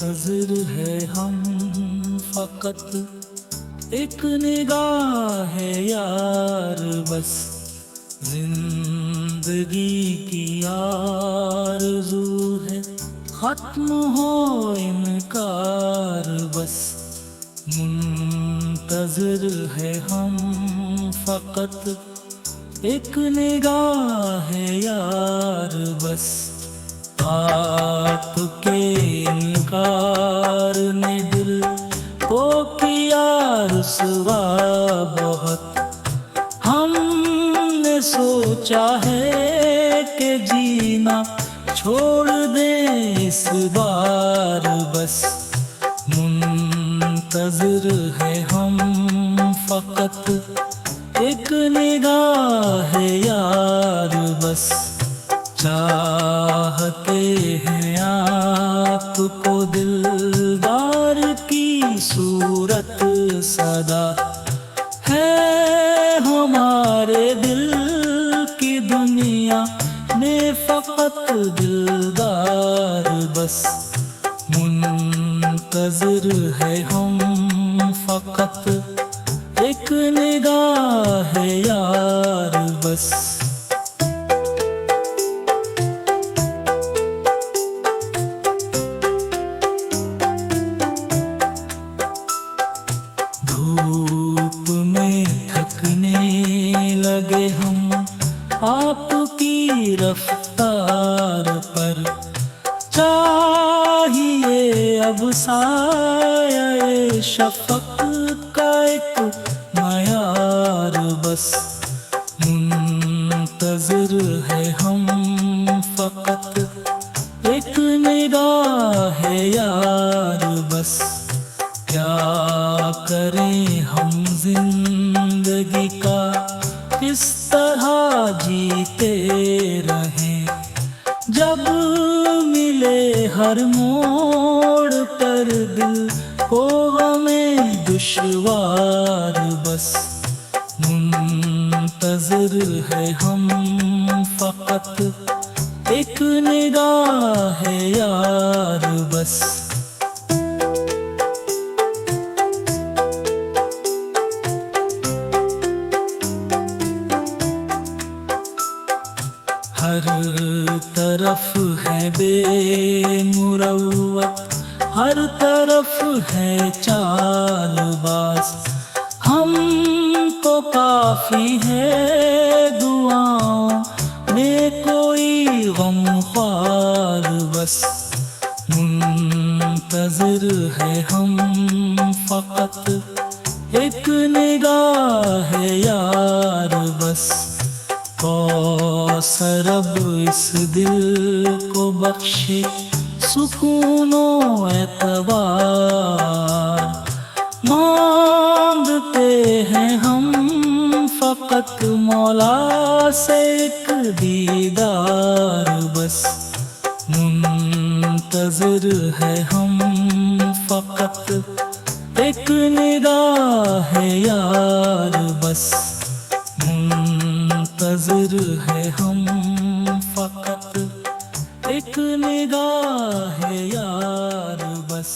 मुंतज़िर है हम फ़क़त एक निगाह है यार बस। जिंदगी की आरज़ू है ख़त्म हो इनकार बस। मुंतज़िर है हम फ़क़त एक निगाह है यार बस। आपके इनकार ने दिल को किया रुसवा बहुत। हमने सोचा है कि जीना छोड़ दे इस बार बस। मुंतज़िर है हम फ़क़त एक निगाह है यार बस। चाहते हैं आपको दिलदार की सूरत सदा है हमारे दिल की दुनिया में फ़क़त दिलदार बस। मुंतज़िर है हम फ़क़त एक निगाह है यार बस। धूप में थकने लगे हम आपकी रफ्तार पर। चाहिए अब साये शफ़क़ का एक मयार बस। मुंतज़िर है हम फ़क़त एक निगाह है यार बस। क्या करें हम जिंदगी का इस तरह जीते रहें। जब मिले हर मोड़ पर दिल को हमें दुश्वार बस। मुंतज़िर है हम फ़क़त एक निगाह है यार बस। हर तरफ है बेमुरव्वत, हर तरफ है चालबाज़। हमको काफ़ी है दुआओं में कोई गमख्वार बस। मुंतज़िर है हम फ़क़त एक निगाह है यार बस। कौसर अब इस दिल को बख्शे सुकूनो एतबार। मांगते हैं हम फ़क़त मौला से एक दीदार बस। मुंतज़िर है हम फ़क़त एक निगाह है यार बस। मुंतज़िर है हम फ़क़त एक निगाह है यार बस।